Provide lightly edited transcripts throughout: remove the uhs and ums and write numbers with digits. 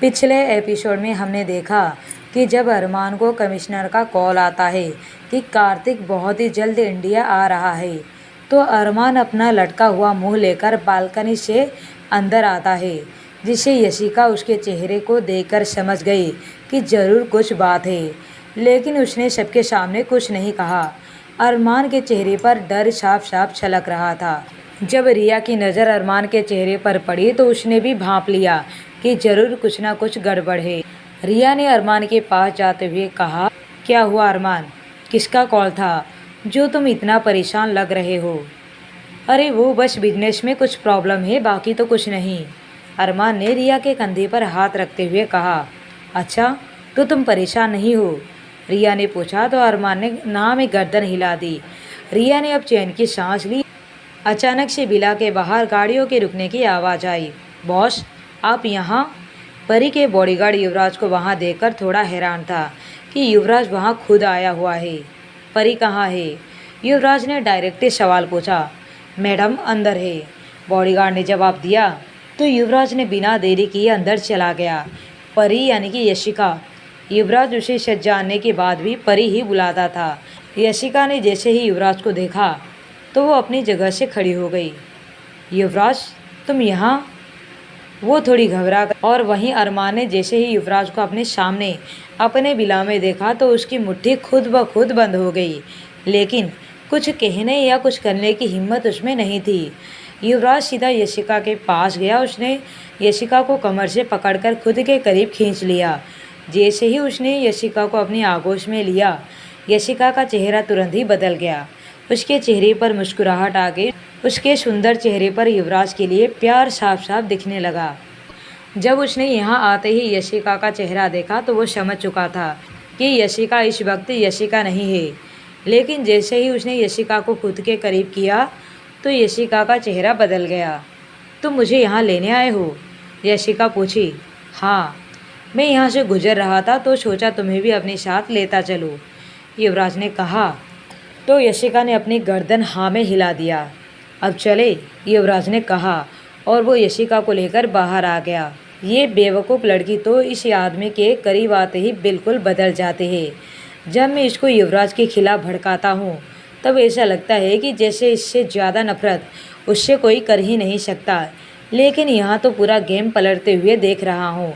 पिछले एपिसोड में हमने देखा कि जब अरमान को कमिश्नर का कॉल आता है कि कार्तिक बहुत ही जल्द इंडिया आ रहा है, तो अरमान अपना लटका हुआ मुंह लेकर बालकनी से अंदर आता है, जिसे यशिका उसके चेहरे को देखकर समझ गई कि ज़रूर कुछ बात है, लेकिन उसने सबके सामने कुछ नहीं कहा। अरमान के चेहरे पर डर साफ साफ छलक रहा था। जब रिया की नज़र अरमान के चेहरे पर पड़ी तो उसने भी भांप लिया कि जरूर कुछ ना कुछ गड़बड़ है। रिया ने अरमान के पास जाते हुए कहा, क्या हुआ अरमान, किसका कॉल था जो तुम इतना परेशान लग रहे हो? अरे वो बस बिजनेस में कुछ प्रॉब्लम है, बाकी तो कुछ नहीं। अरमान ने रिया के कंधे पर हाथ रखते हुए कहा। अच्छा, तो तुम परेशान नहीं हो? रिया ने पूछा तो अरमान ने ना में गर्दन हिला दी। रिया ने अब चैन की सांस ली। अचानक से विला के बाहर गाड़ियों के रुकने की आवाज़ आई। बॉस, आप यहाँ? परी के बॉडीगार्ड युवराज को वहाँ देखकर थोड़ा हैरान था कि युवराज वहाँ खुद आया हुआ है। परी कहाँ है? युवराज ने डायरेक्टली सवाल पूछा। मैडम अंदर है, बॉडीगार्ड ने जवाब दिया। तो युवराज ने बिना देरी किए अंदर चला गया। परी यानी कि यशिका। युवराज उसे सच जानने के बाद भी परी ही बुलाता था। यशिका ने जैसे ही युवराज को देखा तो वो अपनी जगह से खड़ी हो गई। युवराज, तुम यहाँ? वो थोड़ी घबरा गई। और वहीं अरमान ने जैसे ही युवराज को अपने सामने अपने बिला में देखा तो उसकी मुट्ठी खुद ब खुद बंद हो गई, लेकिन कुछ कहने या कुछ करने की हिम्मत उसमें नहीं थी। युवराज सीधा यशिका के पास गया। उसने यशिका को कमर से पकड़कर खुद के करीब खींच लिया। जैसे ही उसने यशिका को अपनी आगोश में लिया, यशिका का चेहरा तुरंत ही बदल गया। उसके चेहरे पर मुस्कुराहट आ गई। उसके सुंदर चेहरे पर युवराज के लिए प्यार साफ साफ दिखने लगा। जब उसने यहाँ आते ही यशिका का चेहरा देखा तो वो समझ चुका था कि यशिका इस वक्त यशिका नहीं है, लेकिन जैसे ही उसने यशिका को खुद के करीब किया तो यशिका का चेहरा बदल गया। तुम मुझे यहाँ लेने आए हो? यशिका पूछी। हाँ, मैं यहाँ से गुजर रहा था तो सोचा तुम्हें भी अपने साथ लेता चलूँ, युवराज ने कहा। तो यशिका ने अपनी गर्दन हाँ में हिला दिया। अब चले, युवराज ने कहा, और वो यशिका को लेकर बाहर आ गया। ये बेवकूफ़ लड़की तो इस आदमी के करीब आते ही बिल्कुल बदल जाते हैं। जब मैं इसको युवराज के खिलाफ भड़काता हूँ तब ऐसा लगता है कि जैसे इससे ज़्यादा नफरत उससे कोई कर ही नहीं सकता, लेकिन यहाँ तो पूरा गेम पलटते हुए देख रहा हूँ।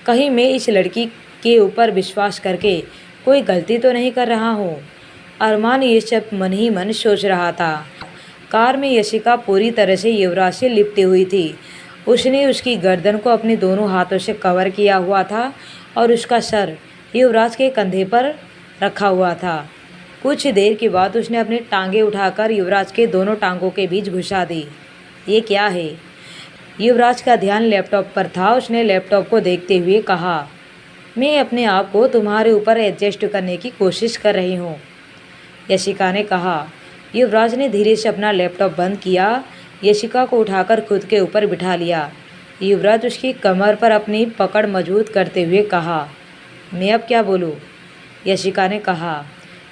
कहीं मैं इस लड़की के ऊपर विश्वास करके कोई गलती तो नहीं कर रहा हूँ। अरमान ये सब मन ही मन सोच रहा था। कार में यशिका पूरी तरह से युवराज से लिपटी हुई थी। उसने उसकी गर्दन को अपने दोनों हाथों से कवर किया हुआ था और उसका सर युवराज के कंधे पर रखा हुआ था। कुछ देर के बाद उसने अपनी टांगें उठाकर युवराज के दोनों टांगों के बीच घुसा दी। ये क्या है? युवराज का ध्यान लैपटॉप पर था। उसने लैपटॉप को देखते हुए कहा, मैं अपने आप को तुम्हारे ऊपर एडजस्ट करने की कोशिश कर रही हूँ, यशिका ने कहा। युवराज ने धीरे से अपना लैपटॉप बंद किया। यशिका को उठाकर खुद के ऊपर बिठा लिया। युवराज उसकी कमर पर अपनी पकड़ मजबूत करते हुए कहा, मैं अब क्या बोलूँ, यशिका ने कहा।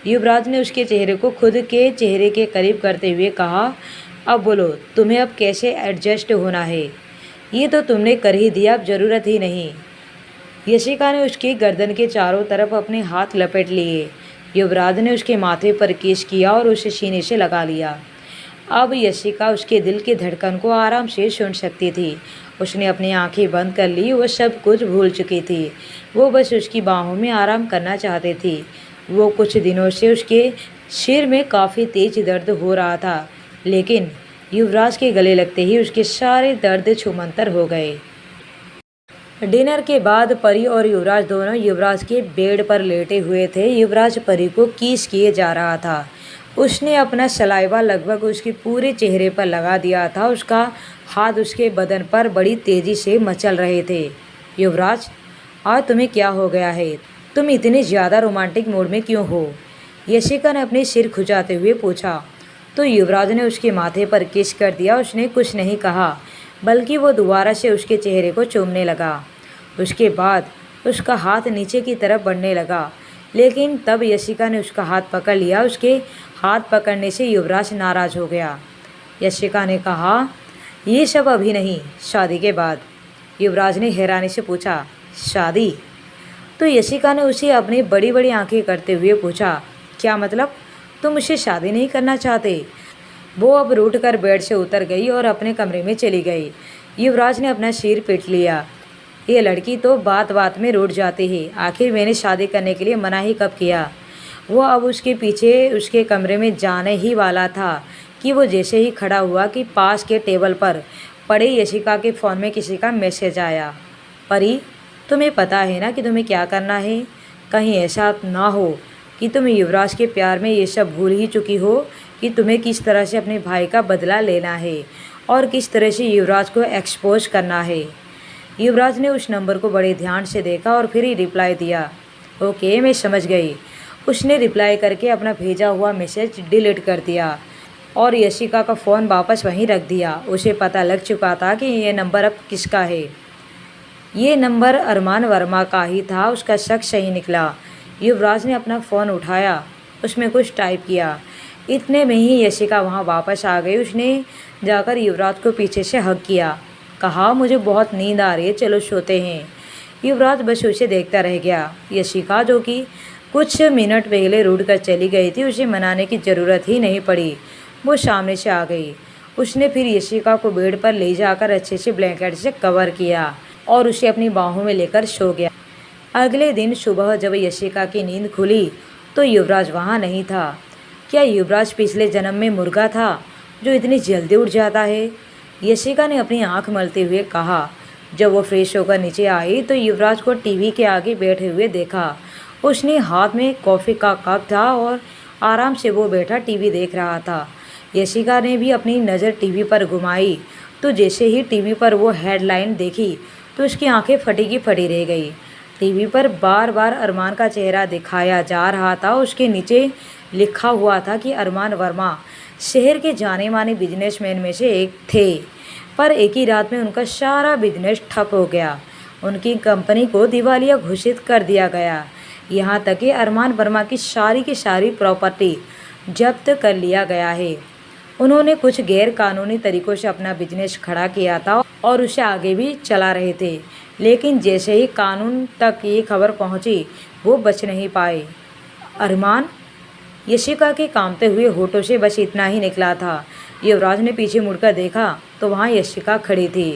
युवराज ने उसके चेहरे को खुद के चेहरे के करीब करते हुए कहा, अब बोलो, तुम्हें अब कैसे एडजस्ट होना है? ये तो तुमने कर ही दिया, अब ज़रूरत ही नहीं। यशिका ने उसकी गर्दन के चारों तरफ अपने हाथ लपेट लिए। युवराज ने उसके माथे पर किस किया और उसे सीने से लगा लिया। अब यशिका उसके दिल की धड़कन को आराम से सुन सकती थी। उसने अपनी आंखें बंद कर ली। वो सब कुछ भूल चुकी थी। वो बस उसकी बाहों में आराम करना चाहती थी। वो कुछ दिनों से उसके सिर में काफ़ी तेज दर्द हो रहा था, लेकिन युवराज के गले लगते ही उसके सारे दर्द छूमंतर हो गए। डिनर के बाद परी और युवराज दोनों युवराज के बेड पर लेटे हुए थे। युवराज परी को किस किए जा रहा था। उसने अपना सलाइवा लगभग उसके पूरे चेहरे पर लगा दिया था। उसका हाथ उसके बदन पर बड़ी तेज़ी से मचल रहे थे। युवराज, आज तुम्हें क्या हो गया है? तुम इतने ज़्यादा रोमांटिक मूड में क्यों हो? यशिका ने अपने सिर खुजाते हुए पूछा। तो युवराज ने उसके माथे पर किस कर दिया। उसने कुछ नहीं कहा, बल्कि वो दोबारा से उसके चेहरे को चूमने लगा। उसके बाद उसका हाथ नीचे की तरफ बढ़ने लगा, लेकिन तब यशिका ने उसका हाथ पकड़ लिया। उसके हाथ पकड़ने से युवराज नाराज़ हो गया। यशिका ने कहा, ये सब अभी नहीं, शादी के बाद। युवराज ने हैरानी से पूछा, शादी? तो यशिका ने उसे अपनी बड़ी बड़ी आंखें करते हुए पूछा, क्या मतलब? तुम मुझसे शादी नहीं करना चाहते? वो अब रूठ कर बेड से उतर गई और अपने कमरे में चली गई। युवराज ने अपना सिर पीट लिया। ये लड़की तो बात बात में रूठ जाती है। आखिर मैंने शादी करने के लिए मना ही कब किया? वो अब उसके पीछे उसके कमरे में जाने ही वाला था कि वो जैसे ही खड़ा हुआ कि पास के टेबल पर पड़े यशिका के फ़ोन में किसी का मैसेज आया। परी, तुम्हें पता है ना कि तुम्हें क्या करना है? कहीं ऐसा ना हो कि तुम युवराज के प्यार में ये सब भूल ही चुकी हो कि तुम्हें किस तरह से अपने भाई का बदला लेना है और किस तरह से युवराज को एक्सपोज करना है। युवराज ने उस नंबर को बड़े ध्यान से देखा और फिर ही रिप्लाई दिया, ओके मैं समझ गई। उसने रिप्लाई करके अपना भेजा हुआ मैसेज डिलीट कर दिया और यशिका का फ़ोन वापस वहीं रख दिया। उसे पता लग चुका था कि ये नंबर अब किसका है। ये नंबर अरमान वर्मा का ही था। उसका शक सही निकला। युवराज ने अपना फ़ोन उठाया, उसमें कुछ टाइप किया। इतने में ही यशिका वहाँ वापस आ गई। उसने जाकर युवराज को पीछे से हग किया, कहा मुझे बहुत नींद आ रही है, चलो सोते हैं। युवराज बस उसे देखता रह गया। यशिका जो कि कुछ मिनट पहले रूठ कर चली गई थी, उसे मनाने की ज़रूरत ही नहीं पड़ी। वो सामने से आ गई। उसने फिर यशिका को बेड पर ले जाकर अच्छे से ब्लैंकेट से कवर किया और उसे अपनी बाहों में लेकर सो गया। अगले दिन सुबह जब यशिका की नींद खुली तो युवराज वहाँ नहीं था। क्या युवराज पिछले जन्म में मुर्गा था जो इतनी जल्दी उठ जाता है? यशिका ने अपनी आंख मलते हुए कहा। जब वो फ्रेश होकर नीचे आई तो युवराज को टीवी के आगे बैठे हुए देखा। उसने हाथ में कॉफ़ी का कप था और आराम से वो बैठा टीवी देख रहा था। यशिका ने भी अपनी नज़र टीवी पर घुमाई तो जैसे ही टीवी पर वो हेडलाइन देखी तो उसकी आंखें फटी की फटी रह गई। टीवी पर बार बार अरमान का चेहरा दिखाया जा रहा था। उसके नीचे लिखा हुआ था कि अरमान वर्मा शहर के जाने माने बिजनेसमैन में से एक थे, पर एक ही रात में उनका सारा बिजनेस ठप हो गया। उनकी कंपनी को दिवालिया घोषित कर दिया गया। यहाँ तक कि अरमान वर्मा की सारी प्रॉपर्टी जब्त कर लिया गया है। उन्होंने कुछ गैर कानूनी तरीक़ों से अपना बिजनेस खड़ा किया था और उसे आगे भी चला रहे थे, लेकिन जैसे ही कानून तक ये खबर पहुंची वो बच नहीं पाए। अरमान? यशिका के कांपते हुए होठों से बस इतना ही निकला था। युवराज ने पीछे मुड़कर देखा तो वहाँ यशिका खड़ी थी।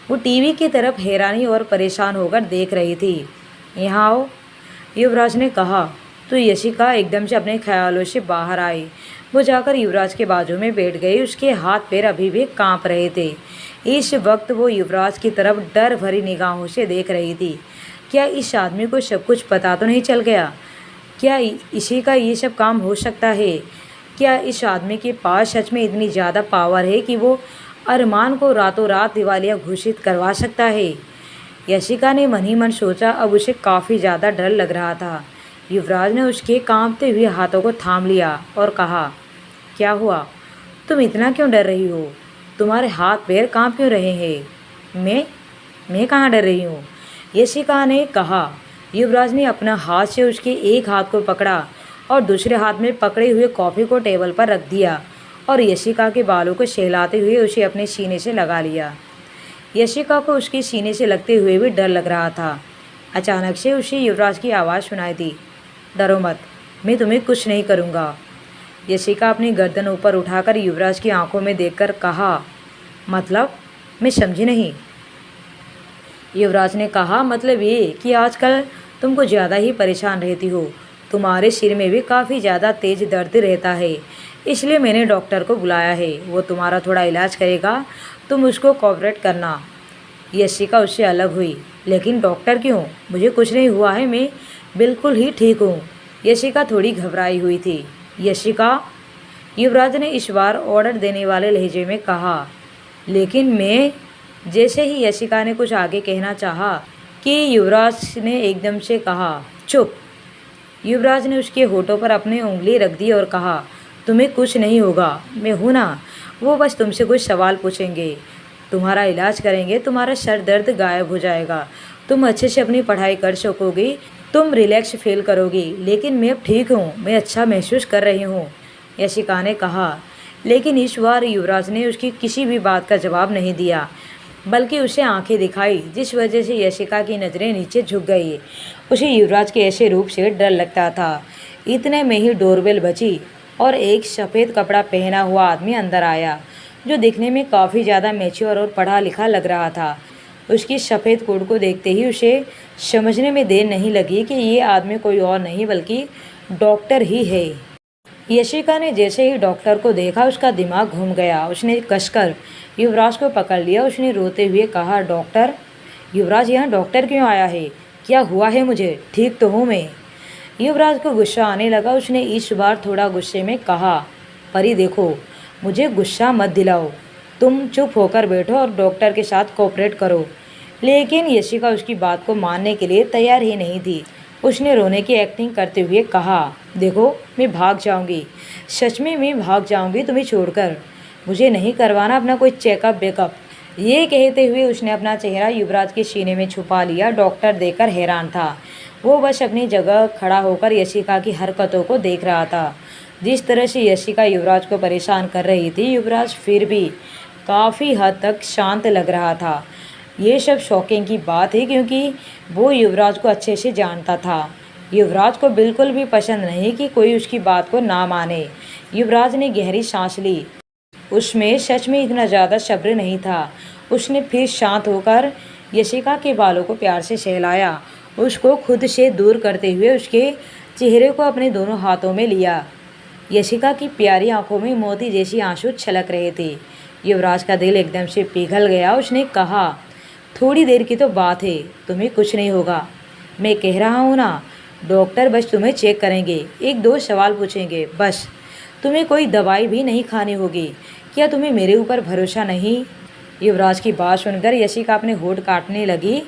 वो टीवी की तरफ हैरानी और परेशान होकर देख रही थी। यहाँ आओ, युवराज ने कहा तो यशिका एकदम से अपने ख्यालों से बाहर आई। वो जाकर युवराज के बाजू में बैठ गई। उसके हाथ पैर अभी भी कांप रहे थे। इस वक्त वो युवराज की तरफ डर भरी निगाहों से देख रही थी। क्या इस आदमी को सब कुछ पता तो नहीं चल गया? क्या इसी का ये सब काम हो सकता है? क्या इस आदमी के पास सच में इतनी ज़्यादा पावर है कि वो अरमान को रातों रात दिवालिया घोषित करवा सकता है? यशिका ने मन ही मन सोचा। अब उसे काफ़ी ज़्यादा डर लग रहा था। युवराज ने उसके कांपते हुए हाथों को थाम लिया और कहा, क्या हुआ? तुम इतना क्यों डर रही हो? तुम्हारे हाथ पैर कांप क्यों रहे हैं? मैं कहाँ डर रही हूँ? यशिका ने कहा। युवराज ने अपना हाथ से उसके एक हाथ को पकड़ा और दूसरे हाथ में पकड़े हुए कॉफ़ी को टेबल पर रख दिया और यशिका के बालों को सहलाते हुए उसे अपने सीने से लगा लिया। यशिका को उसके सीने से लगते हुए भी डर लग रहा था। अचानक से उसे युवराज की आवाज़ सुनाई दी, डरो मत, मैं तुम्हें कुछ नहीं करूँगा। यशिका अपनी गर्दन ऊपर उठाकर युवराज की आंखों में देखकर कहा, मतलब? मैं समझी नहीं। युवराज ने कहा, मतलब ये कि आजकल तुम कुछ ज़्यादा ही परेशान रहती हो। तुम्हारे सिर में भी काफ़ी ज़्यादा तेज़ दर्द रहता है, इसलिए मैंने डॉक्टर को बुलाया है। वो तुम्हारा थोड़ा इलाज करेगा, तुम उसको कोऑपरेट करना। यशिका उससे अलग हुई। लेकिन डॉक्टर क्यों? मुझे कुछ नहीं हुआ है, मैं बिल्कुल ही ठीक हूँ। यशिका थोड़ी घबराई हुई थी। यशिका, युवराज ने इस बार ऑर्डर देने वाले लहजे में कहा। लेकिन मैं, जैसे ही यशिका ने कुछ आगे कहना चाहा कि युवराज ने एकदम से कहा, चुप। युवराज ने उसके होठों पर अपनी उंगली रख दी और कहा, तुम्हें कुछ नहीं होगा, मैं हूँ ना। वो बस तुमसे कुछ सवाल पूछेंगे, तुम्हारा इलाज करेंगे, तुम्हारा सर दर्द गायब हो जाएगा, तुम अच्छे से अपनी पढ़ाई कर सकोगी, तुम रिलैक्स फील करोगी। लेकिन मैं अब ठीक हूँ, मैं अच्छा महसूस कर रही हूँ, यशिका ने कहा। लेकिन इस बार युवराज ने उसकी किसी भी बात का जवाब नहीं दिया। बल्कि उसे आंखें दिखाई जिस वजह से यशिका की नज़रें नीचे झुक गई। उसे युवराज के ऐसे रूप से डर लगता था। इतने में ही डोरबेल बजी और एक सफ़ेद कपड़ा पहना हुआ आदमी अंदर आया, जो दिखने में काफ़ी ज़्यादा मैच्योर और पढ़ा लिखा लग रहा था। उसकी सफ़ेद कोट को देखते ही उसे समझने में देर नहीं लगी कि ये आदमी कोई और नहीं बल्कि डॉक्टर ही है। यशिका ने जैसे ही डॉक्टर को देखा उसका दिमाग घूम गया। उसने कसकर युवराज को पकड़ लिया। उसने रोते हुए कहा, डॉक्टर? युवराज, यहाँ डॉक्टर क्यों आया है? क्या हुआ है मुझे? ठीक तो हूँ मैं। युवराज को गुस्सा आने लगा। उसने इस बार थोड़ा गुस्से में कहा, परी देखो, मुझे गुस्सा मत दिलाओ। तुम चुप होकर बैठो और डॉक्टर के साथ कोऑपरेट करो। लेकिन यशिका उसकी बात को मानने के लिए तैयार ही नहीं थी। उसने रोने की एक्टिंग करते हुए कहा, देखो, मैं भाग जाऊंगी, सच में मैं भाग जाऊंगी तुम्हें छोड़कर। मुझे नहीं करवाना अपना कोई चेकअप बेकअप। ये कहते हुए उसने अपना चेहरा युवराज के सीने में छुपा लिया। डॉक्टर देखकर हैरान था। वो बस अपनी जगह खड़ा होकर यशिका की हरकतों को देख रहा था। जिस तरह से यशिका युवराज को परेशान कर रही थी, युवराज फिर भी काफ़ी हद तक शांत लग रहा था। ये सब शॉकिंग की बात है क्योंकि वो युवराज को अच्छे से जानता था। युवराज को बिल्कुल भी पसंद नहीं कि कोई उसकी बात को ना माने। युवराज ने गहरी सांस ली। उसमें सच में इतना ज़्यादा सब्र नहीं था। उसने फिर शांत होकर यशिका के बालों को प्यार से सहलाया। उसको खुद से दूर करते हुए उसके चेहरे को अपने दोनों हाथों में लिया। यशिका की प्यारी आंखों में मोती जैसी आंसू छलक रहे थे। युवराज का दिल एकदम से पिघल गया। उसने कहा, थोड़ी देर की तो बात है, तुम्हें कुछ नहीं होगा। मैं कह रहा हूँ ना, डॉक्टर बस तुम्हें चेक करेंगे, एक दो सवाल पूछेंगे बस। तुम्हें कोई दवाई भी नहीं खानी होगी। क्या तुम्हें मेरे ऊपर भरोसा नहीं? युवराज की बात सुनकर यशिका अपने होठ काटने लगी,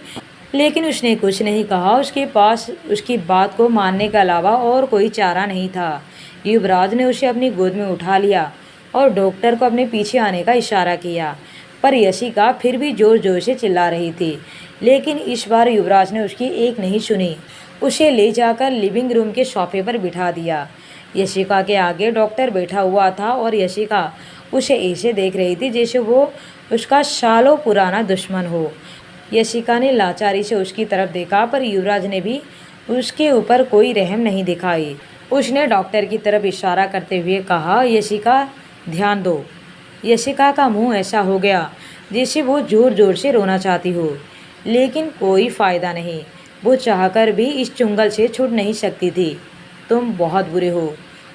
लेकिन उसने कुछ नहीं कहा। उसके पास उसकी बात को मानने के अलावा और कोई चारा नहीं था। युवराज ने उसे अपनी गोद में उठा लिया और डॉक्टर को अपने पीछे आने का इशारा किया, पर यशिका फिर भी जोर जोर से चिल्ला रही थी। लेकिन इस बार युवराज ने उसकी एक नहीं सुनी। उसे ले जाकर लिविंग रूम के सोफे पर बिठा दिया। यशिका के आगे डॉक्टर बैठा हुआ था और यशिका उसे ऐसे देख रही थी जैसे वो उसका सालों पुराना दुश्मन हो। यशिका ने लाचारी से उसकी तरफ देखा, पर युवराज ने भी उसके ऊपर कोई रहम नहीं दिखाई। उसने डॉक्टर की तरफ इशारा करते हुए कहा, यशिका ध्यान दो। यशिका का मुंह ऐसा हो गया जैसे वो जोर जोर से रोना चाहती हो, लेकिन कोई फ़ायदा नहीं। वो चाहकर भी इस चुंगल से छूट नहीं सकती थी। तुम बहुत बुरे हो,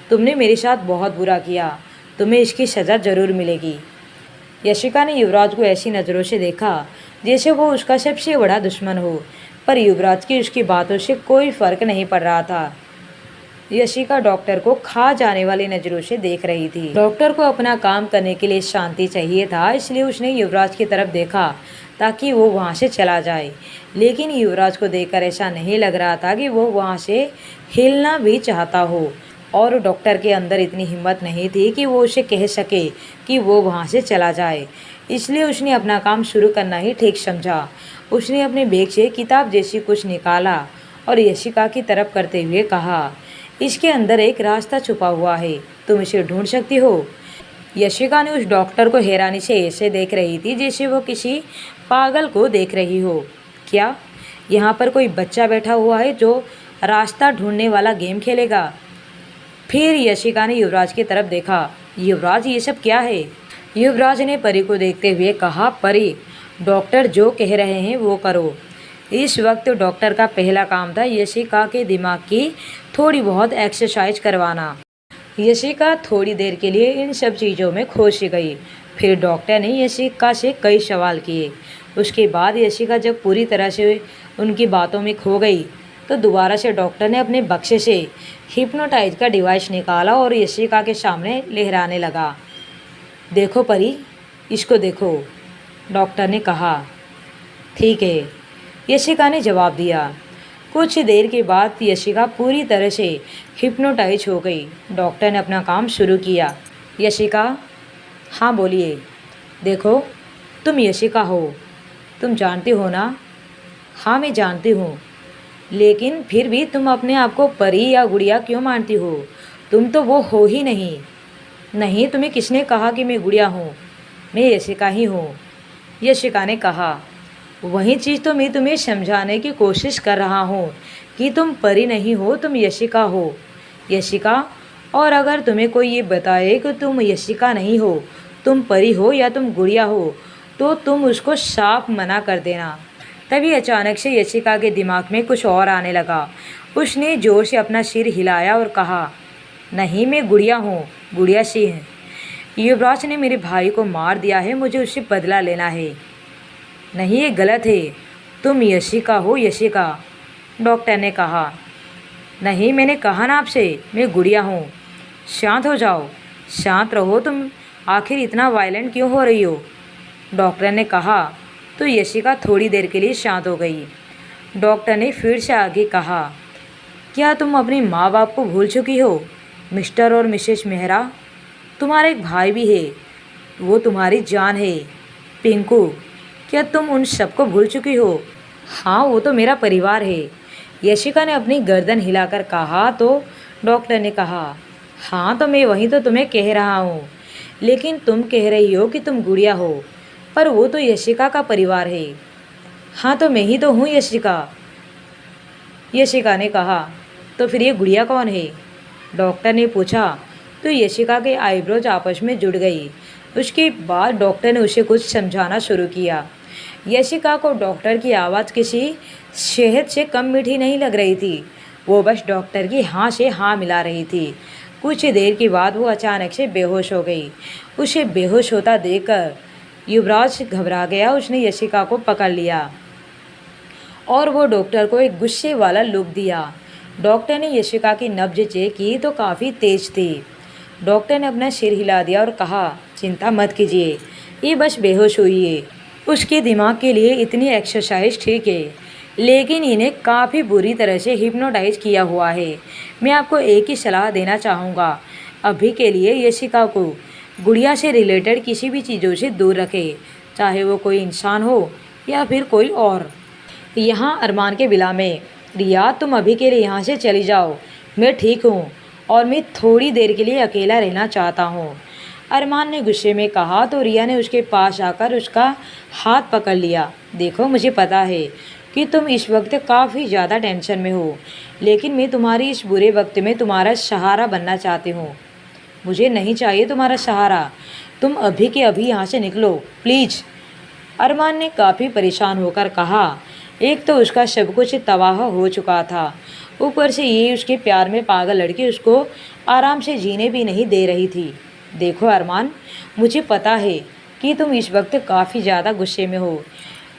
तुमने मेरे साथ बहुत बुरा किया, तुम्हें इसकी सज़ा ज़रूर मिलेगी। यशिका ने युवराज को ऐसी नज़रों से देखा जैसे वो उसका सबसे बड़ा दुश्मन हो, पर युवराज की उसकी बातों से कोई फ़र्क नहीं पड़ रहा था। यशिका डॉक्टर को खा जाने वाली नज़रों से देख रही थी। डॉक्टर को अपना काम करने के लिए शांति चाहिए था, इसलिए उसने युवराज की तरफ देखा ताकि वो वहाँ से चला जाए। लेकिन युवराज को देखकर ऐसा नहीं लग रहा था कि वो वहाँ से हिलना भी चाहता हो, और डॉक्टर के अंदर इतनी हिम्मत नहीं थी कि वो उसे कह सके कि वो वहाँ से चला जाए। इसलिए उसने अपना काम शुरू करना ही ठीक समझा। उसने अपने बैग से किताब जैसी कुछ निकाला और यशिका की तरफ करते हुए कहा, इसके अंदर एक रास्ता छुपा हुआ है, तुम इसे ढूंढ सकती हो। यशिका ने उस डॉक्टर को हैरानी से ऐसे देख रही थी जैसे वो किसी पागल को देख रही हो। क्या यहाँ पर कोई बच्चा बैठा हुआ है जो रास्ता ढूंढने वाला गेम खेलेगा? फिर यशिका ने युवराज की तरफ देखा। युवराज, ये सब क्या है? युवराज ने परी को देखते हुए कहा, परी, डॉक्टर जो कह रहे हैं वो करो। इस वक्त डॉक्टर का पहला काम था यशिका के दिमाग की थोड़ी बहुत एक्सरसाइज करवाना। यशिका थोड़ी देर के लिए इन सब चीज़ों में खो सी गई। फिर डॉक्टर ने यशिका से कई सवाल किए। उसके बाद यशिका जब पूरी तरह से उनकी बातों में खो गई तो दोबारा से डॉक्टर ने अपने बक्से से हिप्नोटाइज का डिवाइस निकाला और यशिका के सामने लहराने लगा। देखो परी, इसको देखो, डॉक्टर ने कहा। ठीक है, यशिका ने जवाब दिया। कुछ देर के बाद यशिका पूरी तरह से हिप्नोटाइज हो गई। डॉक्टर ने अपना काम शुरू किया। यशिका, हाँ बोलिए। देखो, तुम यशिका हो, तुम जानती हो ना? हाँ मैं जानती हूँ, लेकिन फिर भी तुम अपने आप को परी या गुड़िया क्यों मानती हो? तुम तो वो हो ही नहीं। नहीं, तुम्हें किसने कहा कि मैं गुड़िया हूँ? मैं यशिका ही हूँ। यशिका ने कहा। वही चीज़ तो मैं तुम्हें समझाने की कोशिश कर रहा हूँ कि तुम परी नहीं हो, तुम यशिका हो। यशिका, और अगर तुम्हें कोई ये बताए कि तुम यशिका नहीं हो, तुम परी हो या तुम गुड़िया हो, तो तुम उसको साफ मना कर देना। तभी अचानक से यशिका के दिमाग में कुछ और आने लगा। उसने जोर से अपना सिर हिलाया और कहा, नहीं, मैं गुड़िया हूँ, गुड़िया सिंह। युवराज ने मेरे भाई को मार दिया है, मुझे उससे बदला लेना है। नहीं, ये गलत है, तुम यशिका हो, यशिका, डॉक्टर ने कहा। नहीं, मैंने कहा ना आपसे, मैं गुड़िया हूँ। शांत हो जाओ, शांत रहो, तुम आखिर इतना वायलेंट क्यों हो रही हो, डॉक्टर ने कहा। तो यशिका थोड़ी देर के लिए शांत हो गई। डॉक्टर ने फिर से आगे कहा, क्या तुम अपने माँ बाप को भूल चुकी हो, मिस्टर और मिसेस मेहरा? तुम्हारा एक भाई भी है, वो तुम्हारी जान है। पिंकू, क्या तुम उन सबको भूल चुकी हो? हाँ, वो तो मेरा परिवार है, यशिका ने अपनी गर्दन हिलाकर कहा। तो डॉक्टर ने कहा, हाँ, तो मैं वही तो तुम्हें कह रहा हूँ, लेकिन तुम कह रही हो कि तुम गुड़िया हो, पर वो तो यशिका का परिवार है। हाँ, तो मैं ही तो हूँ यशिका, यशिका ने कहा। तो फिर ये गुड़िया कौन है, डॉक्टर ने पूछा। तो यशिका के आईब्रोज आपस में जुड़ गई। उसके बाद डॉक्टर ने उसे कुछ समझाना शुरू किया। यशिका को डॉक्टर की आवाज़ किसी शहद से कम मीठी नहीं लग रही थी। वो बस डॉक्टर की हाँ से हाँ मिला रही थी। कुछ देर के बाद वो अचानक से बेहोश हो गई। उसे बेहोश होता देखकर युवराज घबरा गया। उसने यशिका को पकड़ लिया और वो डॉक्टर को एक गुस्से वाला लुक दिया। डॉक्टर ने यशिका की नब्ज चेक की तो काफ़ी तेज थी। डॉक्टर ने अपना सिर हिला दिया और कहा, चिंता मत कीजिए, ये बस बेहोश हुई है। उसके दिमाग के लिए इतनी एक्सरसाइज ठीक है, लेकिन इन्हें काफ़ी बुरी तरह से हिप्नोटाइज किया हुआ है। मैं आपको एक ही सलाह देना चाहूँगा, अभी के लिए यशिका को गुड़िया से रिलेटेड किसी भी चीज़ों से दूर रखें, चाहे वो कोई इंसान हो या फिर कोई और। यहाँ अरमान के विला में, रिया, तुम अभी के लिए यहाँ से चली जाओ, मैं ठीक हूँ और मैं थोड़ी देर के लिए अकेला रहना चाहता हूँ, अरमान ने गुस्से में कहा। तो रिया ने उसके पास आकर उसका हाथ पकड़ लिया। देखो, मुझे पता है कि तुम इस वक्त काफ़ी ज़्यादा टेंशन में हो, लेकिन मैं तुम्हारी इस बुरे वक्त में तुम्हारा सहारा बनना चाहती हूँ। मुझे नहीं चाहिए तुम्हारा सहारा, तुम अभी के अभी यहाँ से निकलो प्लीज़, अरमान ने काफ़ी परेशान होकर कहा। एक तो उसका सब कुछ तबाह हो चुका था, ऊपर से ये उसके प्यार में पागल लड़की उसको आराम से जीने भी नहीं दे रही थी। देखो अरमान, मुझे पता है कि तुम इस वक्त काफ़ी ज़्यादा गुस्से में हो,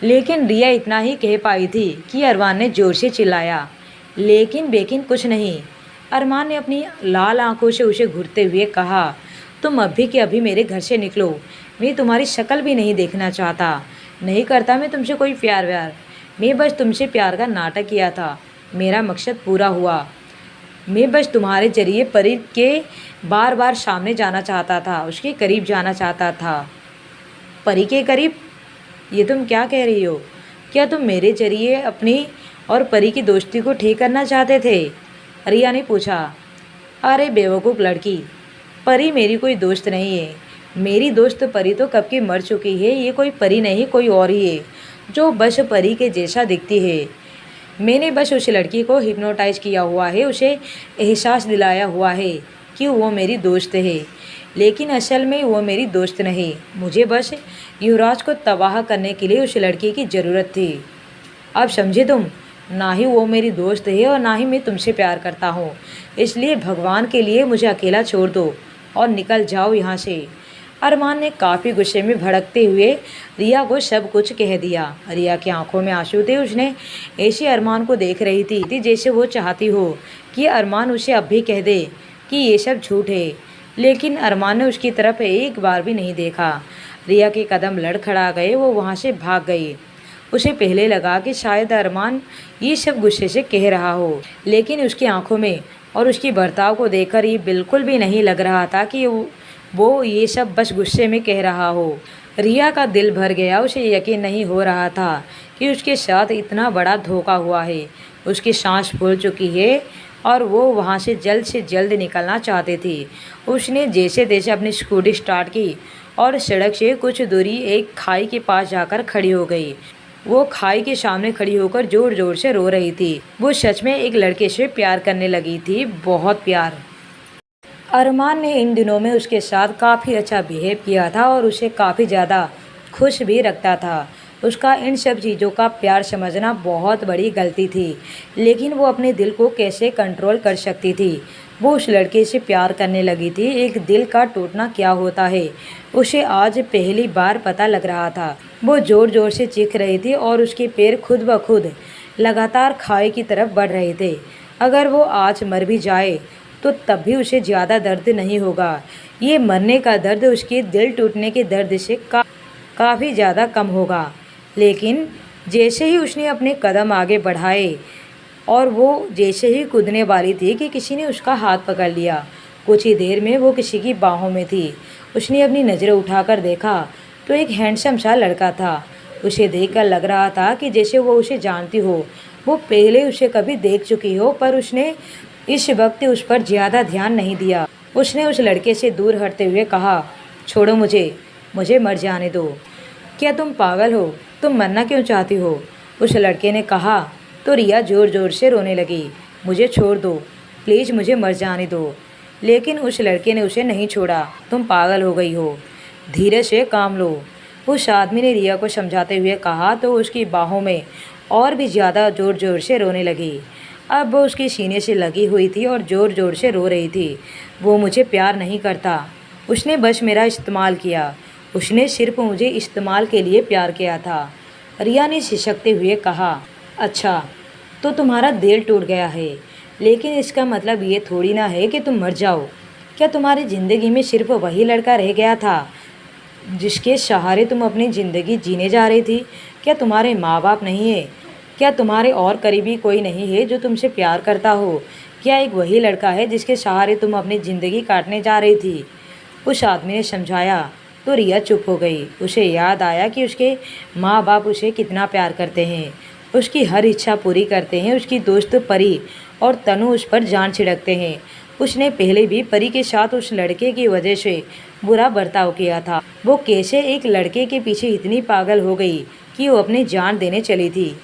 लेकिन रिया इतना ही कह पाई थी कि अरमान ने ज़ोर से चिल्लाया, लेकिन बेकिन कुछ नहीं। अरमान ने अपनी लाल आंखों से उसे घूरते हुए कहा, तुम अभी के अभी मेरे घर से निकलो, मैं तुम्हारी शक्ल भी नहीं देखना चाहता। नहीं करता मैं तुमसे कोई प्यार व्यार, मैं बस तुमसे प्यार का नाटक किया था, मेरा मकसद पूरा हुआ। मैं बस तुम्हारे जरिए परी के बार बार सामने जाना चाहता था, उसके करीब जाना चाहता था। परी के करीब? ये तुम क्या कह रही हो? क्या तुम मेरे जरिए अपनी और परी की दोस्ती को ठीक करना चाहते थे? रिया ने पूछा। अरे बेवकूफ़ लड़की, परी मेरी कोई दोस्त नहीं है, मेरी दोस्त परी तो कब की मर चुकी है। ये कोई परी नहीं, कोई और ही है जो बस परी के जैसा दिखती है। मैंने बस उस लड़की को हिप्नोटाइज किया हुआ है, उसे एहसास दिलाया हुआ है कि वो मेरी दोस्त है, लेकिन असल में वो मेरी दोस्त नहीं। मुझे बस युवराज को तबाह करने के लिए उस लड़की की ज़रूरत थी। अब समझे तुम? ना ही वो मेरी दोस्त है और ना ही मैं तुमसे प्यार करता हूँ, इसलिए भगवान के लिए मुझे अकेला छोड़ दो और निकल जाओ यहाँ से। अरमान ने काफ़ी गुस्से में भड़कते हुए रिया को सब कुछ कह दिया। रिया की आंखों में आंसू थे, उसने ऐसे अरमान को देख रही थी जैसे वो चाहती हो कि अरमान उसे अब भी कह दे कि ये सब झूठ है, लेकिन अरमान ने उसकी तरफ एक बार भी नहीं देखा। रिया के कदम लड़खड़ा गए, वो वहाँ से भाग गई। उसे पहले लगा कि शायद अरमान ये सब गुस्से से कह रहा हो, लेकिन उसकी आंखों में और उसकी बर्ताव को देखकर ये बिल्कुल भी नहीं लग रहा था कि वो ये सब बस गुस्से में कह रहा हो। रिया का दिल भर गया, उसे यकीन नहीं हो रहा था कि उसके साथ इतना बड़ा धोखा हुआ है। उसकी सांस फूल चुकी है और वो वहाँ से जल्द निकलना चाहती थी। उसने जैसे तैसे अपनी स्कूटी स्टार्ट की और सड़क से कुछ दूरी एक खाई के पास जाकर खड़ी हो गई। वो खाई के सामने खड़ी होकर जोर जोर से रो रही थी। वो सच में एक लड़के से प्यार करने लगी थी, बहुत प्यार। अरमान ने इन दिनों में उसके साथ काफ़ी अच्छा बिहेव किया था और उसे काफ़ी ज़्यादा खुश भी रखता था। उसका इन सब चीज़ों का प्यार समझना बहुत बड़ी गलती थी, लेकिन वो अपने दिल को कैसे कंट्रोल कर सकती थी। वो उस लड़के से प्यार करने लगी थी। एक दिल का टूटना क्या होता है उसे आज पहली बार पता लग रहा था। वो ज़ोर ज़ोर से चीख रही थी और उसके पैर खुद ब खुद लगातार खाई की तरफ बढ़ रहे थे। अगर वो आज मर भी जाए तो तब भी उसे ज़्यादा दर्द नहीं होगा। ये मरने का दर्द उसके दिल टूटने के दर्द से काफ़ी ज़्यादा कम होगा। लेकिन जैसे ही उसने अपने कदम आगे बढ़ाए और वो जैसे ही कूदने वाली थी कि किसी ने उसका हाथ पकड़ लिया। कुछ ही देर में वो किसी की बाहों में थी। उसने अपनी नज़रें उठाकर देखा तो एक हैंडसम सा लड़का था। उसे देखकर लग रहा था कि जैसे वो उसे जानती हो। वो पहले उसे कभी देख चुकी हो, पर उसने इस वक्त उस पर ज़्यादा ध्यान नहीं दिया। उसने उस लड़के से दूर हटते हुए कहा, छोड़ो मुझे मर जाने दो। क्या तुम पागल हो? तुम मरना क्यों चाहती हो? उस लड़के ने कहा तो रिया ज़ोर ज़ोर से रोने लगी। मुझे छोड़ दो प्लीज़, मुझे मर जाने दो। लेकिन उस लड़के ने उसे नहीं छोड़ा। तुम पागल हो गई हो, धीरे से काम लो। उस आदमी ने रिया को समझाते हुए कहा तो उसकी बाहों में और भी ज़्यादा ज़ोर ज़ोर से रोने लगी। अब वो उसके सीने से लगी हुई थी और ज़ोर ज़ोर से रो रही थी। वो मुझे प्यार नहीं करता, उसने बस मेरा इस्तेमाल किया। उसने सिर्फ मुझे इस्तेमाल के लिए प्यार किया था। रिया ने सिसकते हुए कहा, अच्छा तो तुम्हारा दिल टूट गया है, लेकिन इसका मतलब ये थोड़ी ना है कि तुम मर जाओ। क्या तुम्हारी ज़िंदगी में सिर्फ वही लड़का रह गया था जिसके सहारे तुम अपनी ज़िंदगी जीने जा रही थी? क्या तुम्हारे माँ बाप नहीं है? क्या तुम्हारे और करीबी कोई नहीं है जो तुमसे प्यार करता हो? क्या एक वही लड़का है जिसके सहारे तुम अपनी ज़िंदगी काटने जा रही थी? उस आदमी ने समझाया तो रिया चुप हो गई। उसे याद आया कि उसके माँ बाप उसे कितना प्यार करते हैं, उसकी हर इच्छा पूरी करते हैं। उसकी दोस्त परी और तनु उस पर जान छिड़कते हैं। उसने पहले भी परी के साथ उस लड़के की वजह से बुरा बर्ताव किया था। वो कैसे एक लड़के के पीछे इतनी पागल हो गई कि वो अपनी जान देने चली थी।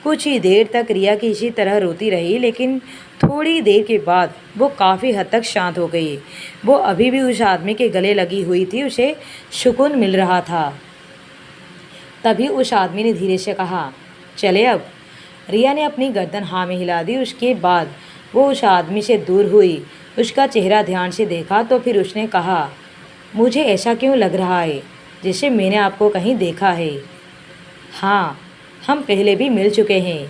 कुछ ही देर तक रिया की इसी तरह रोती रही, लेकिन थोड़ी देर के बाद वो काफ़ी हद तक शांत हो गई। वो अभी भी उस आदमी के गले लगी हुई थी, उसे सुकून मिल रहा था। तभी उस आदमी ने धीरे से कहा, चले अब। रिया ने अपनी गर्दन हाँ में हिला दी। उसके बाद वो उस आदमी से दूर हुई, उसका चेहरा ध्यान से देखा तो फिर उसने कहा, मुझे ऐसा क्यों लग रहा है जैसे मैंने आपको कहीं देखा है। हाँ, हम पहले भी मिल चुके हैं।